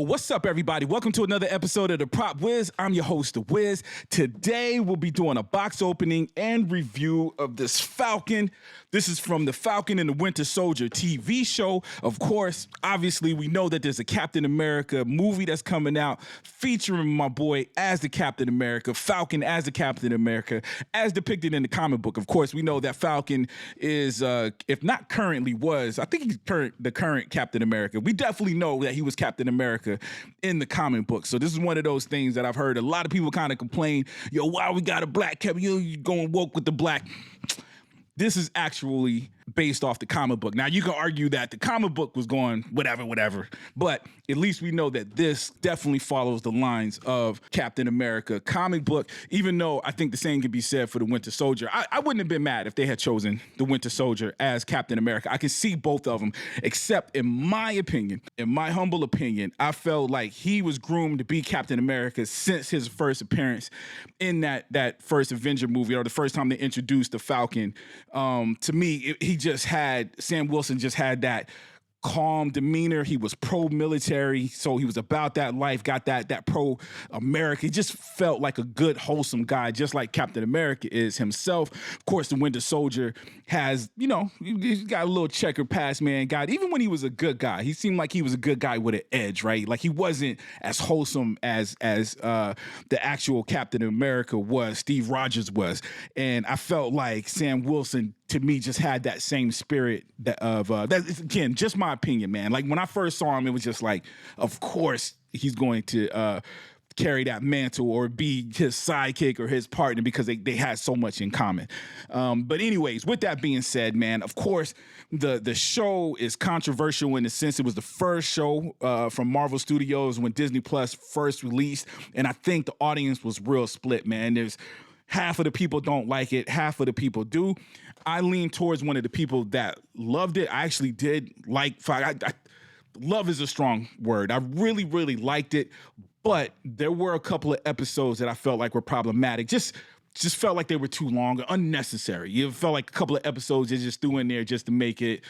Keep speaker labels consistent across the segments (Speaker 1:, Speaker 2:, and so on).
Speaker 1: What's up, everybody? Welcome to another episode of the Prop Wiz. I'm your host, the Wiz. Today, we'll be doing a box opening and review of this Falcon. This is from the Falcon and the Winter Soldier TV show. Of course, obviously, we know that there's a Captain America movie that's coming out featuring my boy as the Captain America, Falcon as the Captain America, as depicted in the comic book. Of course, we know that Falcon is, if not currently was, I think he's the current Captain America. We definitely know that he was Captain America in the comic book. So this is one of those things that I've heard a lot of people kind of complain, yo, why we got a black Captain? You going woke with the black. This is actually based off the comic book. Now, you can argue that the comic book was going whatever, but at least we know that this definitely follows the lines of Captain America comic book, even though I think the same can be said for the Winter Soldier. I wouldn't have been mad if they had chosen the Winter Soldier as Captain America. I can see both of them, except in my opinion, in my humble opinion, I felt like he was groomed to be Captain America since his first appearance in that first Avenger movie, or the first time they introduced the Falcon. To me, Sam Wilson just had that calm demeanor. He was pro-military, so he was about that life, got that pro-America. He just felt like a good, wholesome guy, just like Captain America is himself. Of course, the Winter Soldier has, he's got a little checkered past, man. God, even when he was a good guy, he seemed like he was a good guy with an edge, right? Like he wasn't as wholesome as the actual Captain America was, Steve Rogers was. And I felt like Sam Wilson, to me, just had that same spirit that's, again, just my opinion, man. Like when I first saw him, it was just like, of course he's going to carry that mantle or be his sidekick or his partner, because they had so much in common. But anyways, with that being said, man, of course, the show is controversial in the sense it was the first show from Marvel Studios when Disney Plus first released. And I think the audience was real split, man. There's half of the people don't like it, half of the people do. I lean towards one of the people that loved it. I actually did like, love is a strong word. I really, really liked it, but there were a couple of episodes that I felt like were problematic. Just felt like they were too long, unnecessary. It felt like a couple of episodes they just threw in there just to make it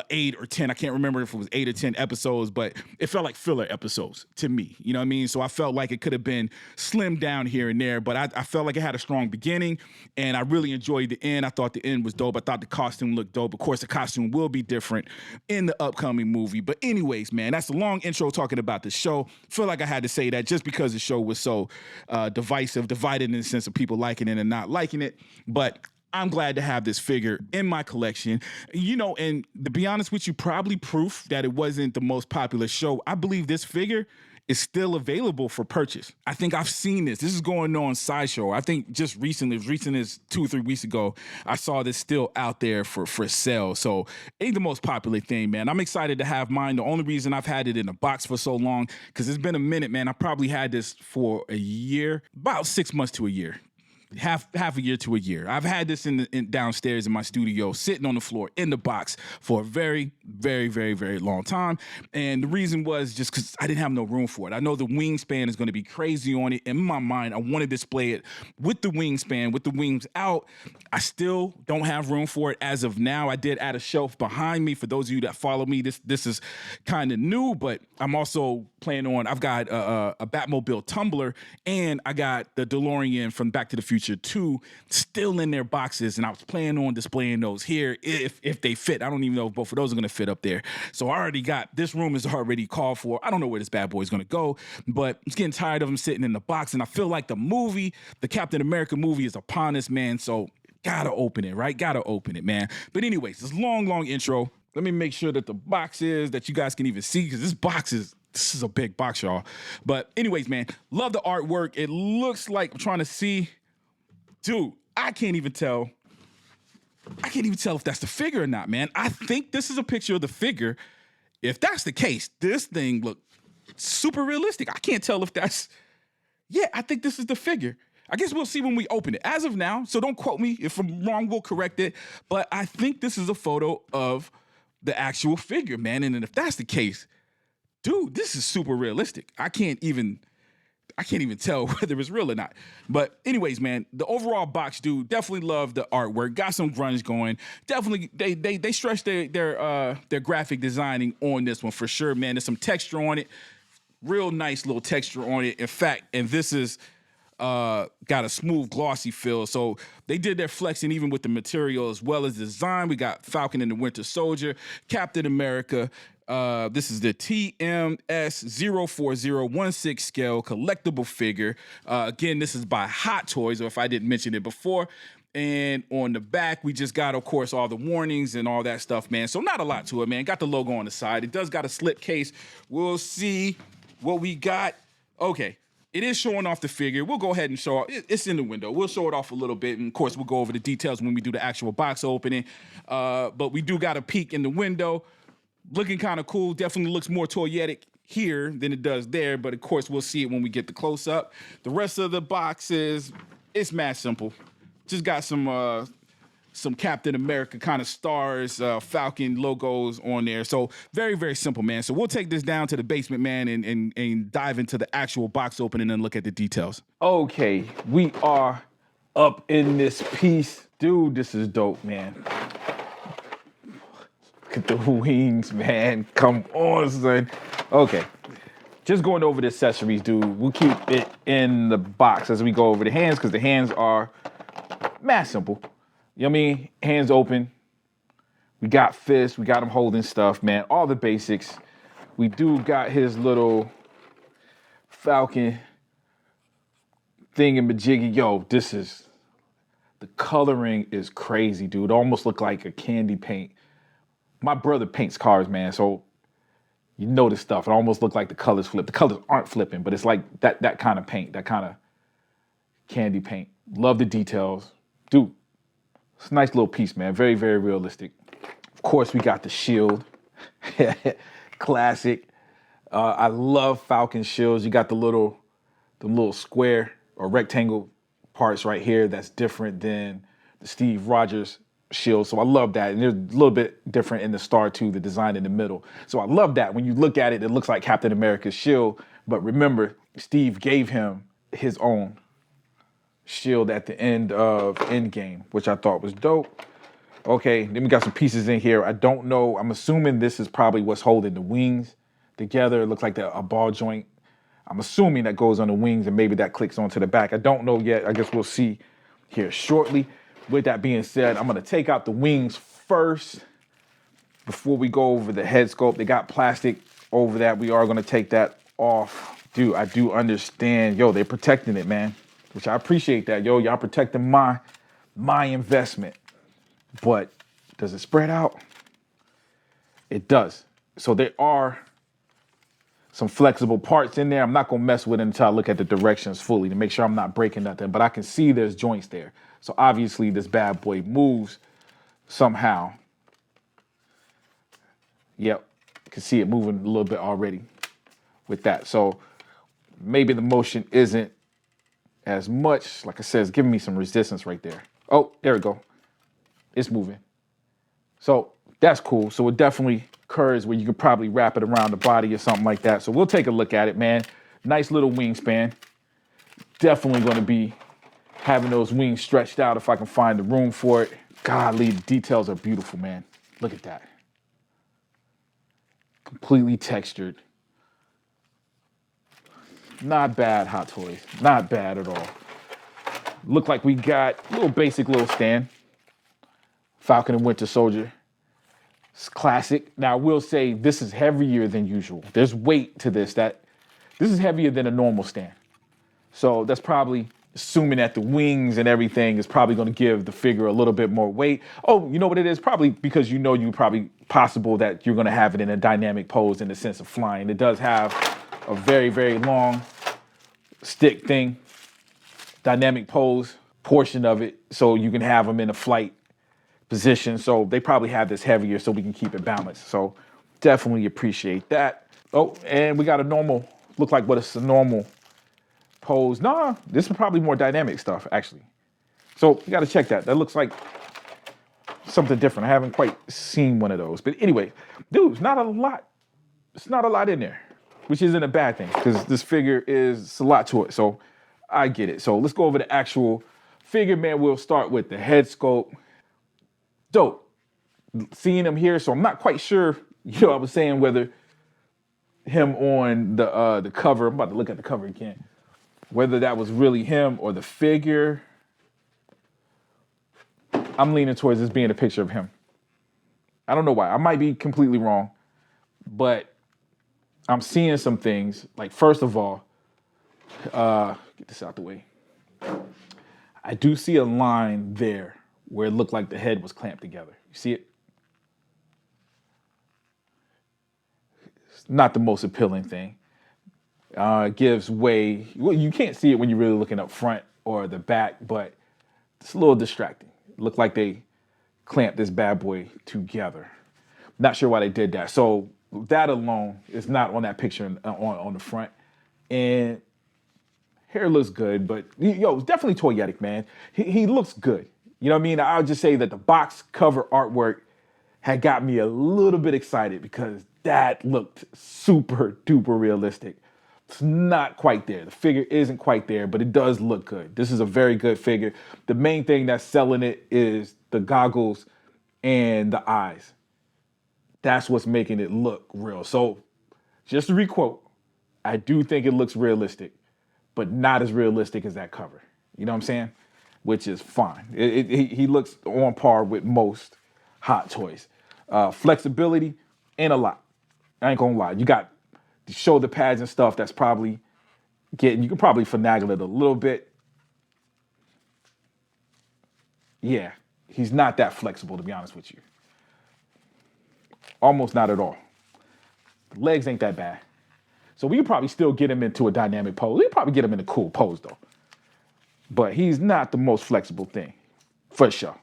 Speaker 1: 8 or 10. I can't remember if it was 8 or 10 episodes, but it felt like filler episodes to me. You know what I mean? So I felt like it could have been slimmed down here and there, but I felt like it had a strong beginning, and I really enjoyed the end. I thought the end was dope. I thought the costume looked dope. Of course, the costume will be different in the upcoming movie. But anyways, man, that's a long intro talking about the show. Feel like I had to say that just because the show was so divided in the sense of people liking it and not liking it. But I'm glad to have this figure in my collection. And to be honest with you, probably proof that it wasn't the most popular show. I believe this figure is still available for purchase. I think I've seen this. This is going on Sideshow. I think just recently, as recent as 2 or 3 weeks ago, I saw this still out there for sale. So it ain't the most popular thing, man. I'm excited to have mine. The only reason I've had it in a box for so long, because it's been a minute, man. I probably had this for a year, about 6 months to a year. Half a year to a year. I've had this in downstairs in my studio, sitting on the floor in the box for a very, very, very, very long time. And the reason was just because I didn't have no room for it. I know the wingspan is going to be crazy on it. In my mind, I want to display it with the wingspan, with the wings out. I still don't have room for it as of now. I did add a shelf behind me. For those of you that follow me, this is kind of new, but I'm also planning on, I've got a Batmobile tumbler, and I got the DeLorean from Back to the Future 2 still in their boxes, and I was planning on displaying those here if they fit. I don't even know if both of those are going to fit up there. So I already got, this room is already called for. I don't know where this bad boy is going to go, but I'm getting tired of them sitting in the box, and I feel like the Captain America movie is upon us, man, so gotta open it, right? Gotta open it, man. But anyways, this long intro. Let me make sure that the box is, that you guys can even see, because this is a big box, y'all. But anyways, man, love the artwork. It looks like, I'm trying to see. Dude, I can't even tell if that's the figure or not, man. I think this is a picture of the figure. If that's the case, this thing looked super realistic. I can't tell if that's, yeah, I think this is the figure. I guess we'll see when we open it. As of now, so don't quote me. If I'm wrong, we'll correct it. But I think this is a photo of the actual figure, man. And if that's the case, dude, this is super realistic. I can't even tell whether it's real or not. But anyways, man, the overall box, dude, definitely love the artwork. Got some grunge going. Definitely, they stretched their graphic designing on this one for sure, man. There's some texture on it. Real nice little texture on it. In fact, and this is got a smooth, glossy feel. So they did their flexing even with the material as well as design. We got Falcon and the Winter Soldier, Captain America. This is the TMS04016 scale collectible figure. Again, this is by Hot Toys, or if I didn't mention it before. And on the back, we just got, of course, all the warnings and all that stuff, man. So not a lot to it, man. Got the logo on the side. It does got a slip case. We'll see what we got. Okay, it is showing off the figure. We'll go ahead and show it. It's in the window. We'll show it off a little bit. And, of course, we'll go over the details when we do the actual box opening. But we do got a peek in the window. Looking kind of cool. Definitely looks more toyetic here than it does there. But, of course, we'll see it when we get the close-up. The rest of the box it's mad simple. Just got some Captain America kind of stars, Falcon logos on there. So very, very simple, man. So we'll take this down to the basement, man, and dive into the actual box opening and look at the details.
Speaker 2: Okay, we are up in this piece. Dude, this is dope, man. Look at the wings, man. Come on, son. Okay. Just going over the accessories, dude. We'll keep it in the box as we go over the hands, because the hands are mad simple. You know what I mean? Hands open. We got fists. We got him holding stuff, man. All the basics. We do got his little Falcon thingamajiggy. Yo, the coloring is crazy, dude. It almost look like a candy paint. My brother paints cars, man, so you know this stuff. It almost look like the colors flip. The colors aren't flipping, but it's like that kind of paint, that kind of candy paint. Love the details. Dude, it's a nice little piece, man. Very, very realistic. Of course, we got the shield. Classic. I love Falcon shields. You got the little square or rectangle parts right here that's different than the Steve Rogers shield. So I love that. And there's a little bit different in the star too, the design in the middle. So I love that. When you look at it, it looks like Captain America's shield. But remember, Steve gave him his own shield at the end of Endgame, which I thought was dope. Okay, then we got some pieces in here. I don't know. I'm assuming this is probably what's holding the wings together. It looks like a ball joint. I'm assuming that goes on the wings and maybe that clicks onto the back. I don't know yet. I guess we'll see here shortly. With that being said, I'm going to take out the wings first before we go over the head sculpt. They got plastic over that. We are going to take that off. Dude, I do understand. Yo, they're protecting it, man. Which I appreciate that, yo. Y'all protecting my investment. But does it spread out? It does. So there are some flexible parts in there. I'm not gonna mess with it until I look at the directions fully to make sure I'm not breaking nothing. But I can see there's joints there. So obviously this bad boy moves somehow. Yep, you can see it moving a little bit already with that. So maybe the motion isn't as much. Like I said, it's giving me some resistance right there. Oh, there we go. It's moving. So that's cool. So it definitely curves where you could probably wrap it around the body or something like that. So we'll take a look at it, man. Nice little wingspan. Definitely going to be having those wings stretched out if I can find the room for it. Golly, the details are beautiful, man. Look at that. Completely textured. Not bad, Hot Toys. Not bad at all. Look like we got a little basic little stand. Falcon and Winter Soldier. It's classic. Now, I will say this is heavier than usual. There's weight to this. This is heavier than a normal stand. So that's probably assuming that the wings and everything is probably going to give the figure a little bit more weight. Oh, you know what it is? Probably because you probably possible that you're going to have it in a dynamic pose in the sense of flying. It does have a very, very long stick thing, dynamic pose portion of it, so you can have them in a flight position. So they probably have this heavier so we can keep it balanced. So definitely appreciate that. Oh, and we got a normal, look like what it's a normal pose. Nah, this is probably more dynamic stuff, actually. So you got to check that. That looks like something different. I haven't quite seen one of those. But anyway, dude, it's not a lot. It's not a lot in there, which isn't a bad thing because this figure is a lot to it. So I get it. So let's go over the actual figure, man. We'll start with the head sculpt. Dope. Seeing him here, so I'm not quite sure, I was saying whether him on the cover. I'm about to look at the cover again. Whether that was really him or the figure, I'm leaning towards this being a picture of him. I don't know why. I might be completely wrong, but I'm seeing some things. Like, first of all, get this out the way. I do see a line there where it looked like the head was clamped together. You see it? It's not the most appealing thing. It gives way. Well, you can't see it when you're really looking up front or the back, but it's a little distracting. It looked like they clamped this bad boy together. Not sure why they did that. So that alone is not on that picture on the front. And hair looks good, but yo, it's definitely toyetic, man. He looks good. You know what I mean? I'll just say that the box cover artwork had got me a little bit excited because that looked super duper realistic. It's not quite there. The figure isn't quite there, but it does look good. This is a very good figure. The main thing that's selling it is the goggles and the eyes. That's what's making it look real. So just to requote, I do think it looks realistic, but not as realistic as that cover. You know what I'm saying? Which is fine. He looks on par with most Hot Toys. Flexibility ain't a lot. I ain't gonna lie. You got the shoulder pads and stuff that's probably you can probably finagle it a little bit. Yeah, he's not that flexible, to be honest with you. Almost not at all. The legs ain't that bad. So we could probably still get him into a dynamic pose. We could probably get him in a cool pose, though. But he's not the most flexible thing, for sure.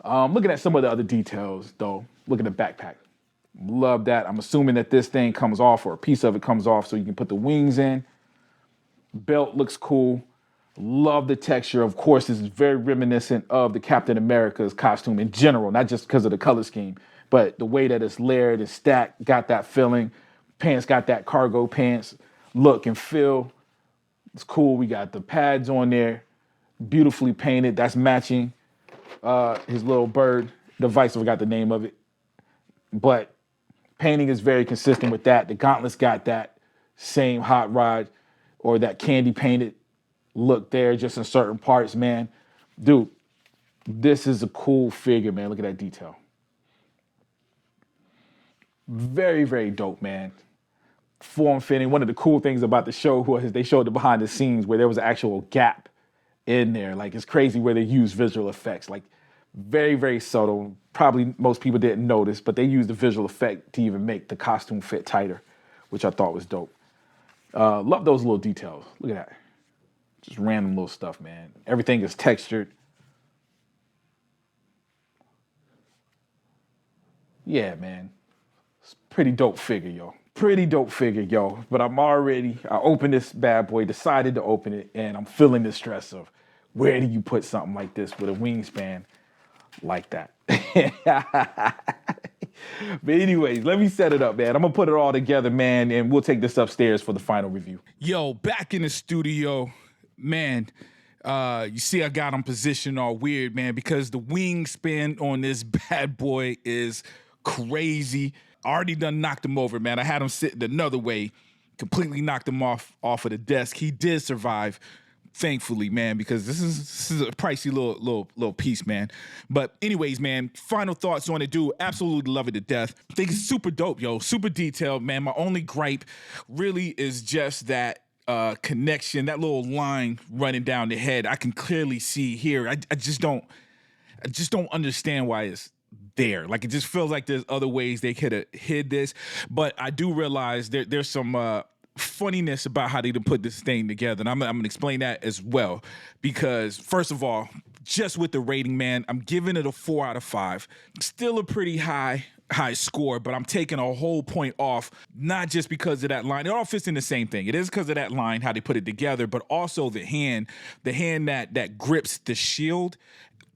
Speaker 2: Looking at some of the other details, though, look at the backpack. Love that. I'm assuming that this thing comes off, or a piece of it comes off, so you can put the wings in. Belt looks cool. Love the texture. Of course, this is very reminiscent of the Captain America's costume in general, not just because of the color scheme, but the way that it's layered and stacked, got that feeling. Pants got that cargo pants look and feel. It's cool. We got the pads on there, beautifully painted. That's matching his little bird device. I forgot the name of it. But painting is very consistent with that. The gauntlets got that same hot rod or that candy painted look there, just in certain parts, man. Dude, this is a cool figure, man. Look at that detail. Very, very dope, man. Form fitting. One of the cool things about the show was they showed the behind the scenes where there was an actual gap in there. Like, it's crazy where they use visual effects. Like, very, very subtle. Probably most people didn't notice, but they used the visual effect to even make the costume fit tighter, which I thought was dope. Love those little details. Look at that. Just random little stuff, man. Everything is textured. Yeah, man. It's a pretty dope figure, yo. Pretty dope figure, yo. But I opened this bad boy, decided to open it, and I'm feeling the stress of where do you put something like this with a wingspan like that? But anyways, let me set it up, man. I'm going to put it all together, man, and we'll take this upstairs for the final review.
Speaker 1: Yo, back in the studio, man. You see I got him positioned all weird, man, because the wingspan on this bad boy is crazy. I already done knocked him over, man. I had him sitting another way, completely knocked him off of the desk. He did survive, thankfully, man, because this is a pricey little piece, man. But anyways, man, final thoughts on it, dude. Absolutely love it to death. I think it's super dope, yo. Super detailed, man. My only gripe really is just that connection, that little line running down the head. I can clearly see here. I just don't understand why it's there. Like, it just feels like there's other ways they could have hid this. But I do realize there's some funniness about how they done put this thing together. And I'm gonna explain that as well. Because first of all, just with the rating, man, I'm giving it a 4 out of 5. Still a pretty high score, but I'm taking a whole point off, not just because of that line. It all fits in the same thing. It is because of that line, how they put it together, but also the hand that grips the shield.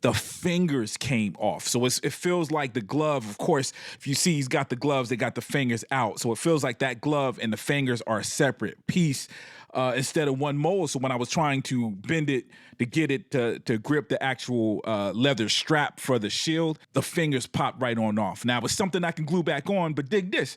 Speaker 1: The fingers came off. So it feels like the glove, of course, if you see he's got the gloves, they got the fingers out. So it feels like that glove and the fingers are a separate piece instead of one mold. So when I was trying to bend it to get it to grip the actual leather strap for the shield, the fingers popped right on off. Now, it's something I can glue back on, but dig this.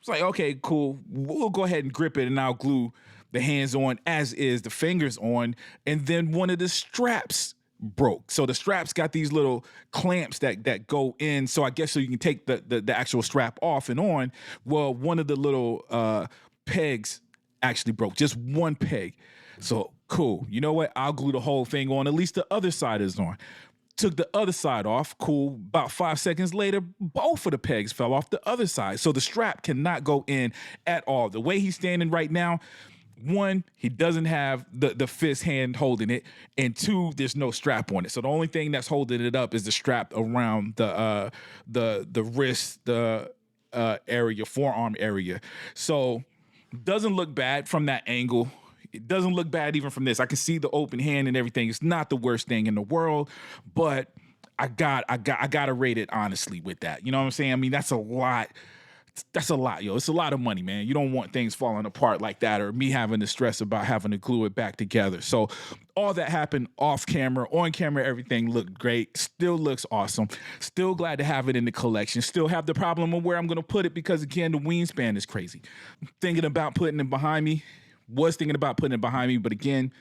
Speaker 1: It's like, okay, cool. We'll go ahead and grip it, and I'll glue the hands on as is, the fingers on, and then one of the straps broke. So the straps got these little clamps that go in. So I guess so you can take the actual strap off and on. Well, one of the little pegs actually broke, just one peg. So cool. You know what? I'll glue the whole thing on. At least the other side is on. Took the other side off. Cool. About 5 seconds later, both of the pegs fell off the other side. So the strap cannot go in at all. The way he's standing right now, one, he doesn't have the fist hand holding it, and two, there's no strap on it. So the only thing that's holding it up is the strap around the wrist, the area, forearm area. So doesn't look bad from that angle. It doesn't look bad even from this. I can see the open hand and everything. It's not the worst thing in the world, but I gotta rate it honestly with that. You know what I'm saying? I mean, that's a lot. That's a lot, yo. It's a lot of money, man. You don't want things falling apart like that, or me having to stress about having to glue it back together. So all that happened off camera, on camera, everything looked great. Still looks awesome. Still glad to have it in the collection. Still have the problem of where I'm going to put it because, again, the wingspan is crazy. Thinking about putting it behind me. Was thinking about putting it behind me, but again,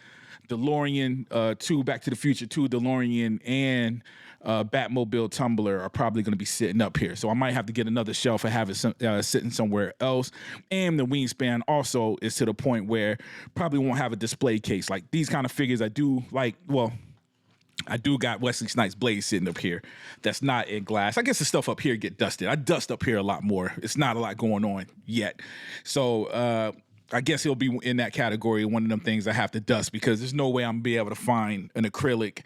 Speaker 1: DeLorean 2, Back to the Future 2, DeLorean, and Batmobile Tumbler are probably going to be sitting up here. So I might have to get another shelf and have it sitting somewhere else. And the wingspan also is to the point where probably won't have a display case. Like these kind of figures I do like, well, I do got Wesley Snipes' blade sitting up here. That's not in glass. I guess the stuff up here get dusted. I dust up here a lot more. It's not a lot going on yet. So I guess he'll be in that category, one of them things I have to dust, because there's no way I'm going to be able to find an acrylic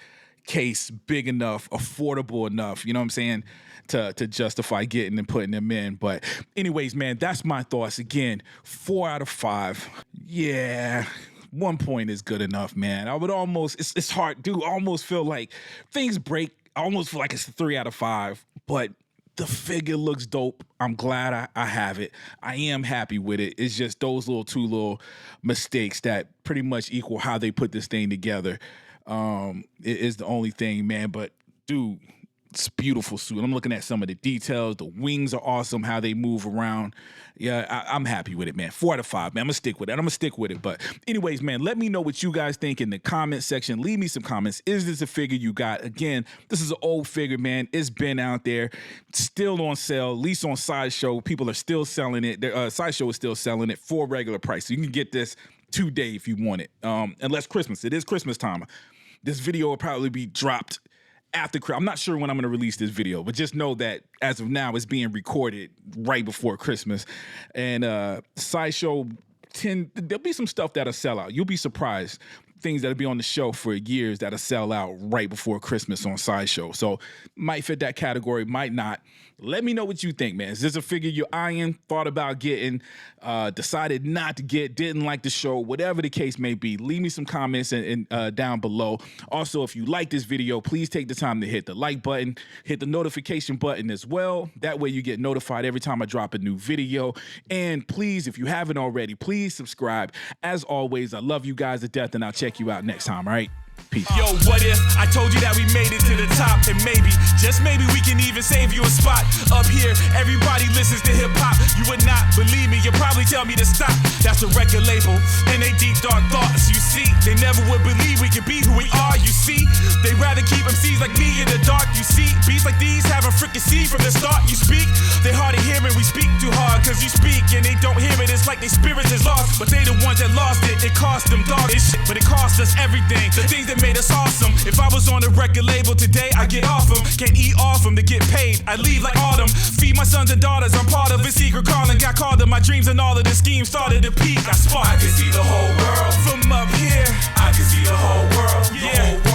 Speaker 1: case big enough, affordable enough, you know what I'm saying, to justify getting and putting them in. But anyways, man, that's my thoughts. Again, 4 out of 5. Yeah, 1 point is good enough, man. I would almost, it's hard, dude, I almost feel like things break. I almost feel like it's a 3 out of 5, but the figure looks dope. I'm glad I have it. I am happy with it. It's just those two little mistakes that pretty much equal how they put this thing together. It is the only thing, man. But dude, it's a beautiful suit. I'm looking at some of the details. The wings are awesome, how they move around. Yeah, I'm happy with it, man. 4 out of 5, man. I'm going to stick with it. But anyways, man, let me know what you guys think in the comment section. Leave me some comments. Is this a figure you got? Again, this is an old figure, man. It's been out there. Still on sale, at least on Sideshow. People are still selling it. Sideshow is still selling it for regular price. So you can get this today if you want it. Unless Christmas. It is Christmas time. This video will probably be dropped after. I'm not sure when I'm going to release this video, but just know that as of now, it's being recorded right before Christmas. And Sideshow, there'll be some stuff that'll sell out. You'll be surprised. Things that'll be on the shelf for years that'll sell out right before Christmas on Sideshow. So might fit that category, might not. Let me know what you think, man. Is this a figure you're eyeing, thought about getting, decided not to get, didn't like the show, whatever the case may be? Leave me some comments and down below. Also, if you like this video, please take the time to hit the like button, hit the notification button as well. That way you get notified every time I drop a new video. And please, if you haven't already, please subscribe. As always, I love you guys to death, and I'll check you out next time, all right? Peace.
Speaker 3: Yo, what if I told you that we made it to the top, and maybe, just maybe, we can even save you a spot up here? Everybody listens to hip hop. You would not believe me. You'd probably tell me to stop. That's the record label and they deep dark thoughts. You see, they never would believe we could be who we are. You see, they rather keep MCs like me in the dark. You see, beats like these have a freaking seed from the start. You speak, they hard to hear, and we speak too hard. Cause you speak and they don't hear it. It's like their spirits is lost, but they the ones that lost it. It cost them dog this shit, but it cost us everything. The things that made us awesome. If I was on a record label today, I get off them. Can't eat off them to get paid. I leave like autumn. Feed my sons and daughters. I'm part of a secret calling. Got called up my dreams and all of the schemes started to peak. I sparked. I can see the whole world from up here. I can see the whole world. Yeah.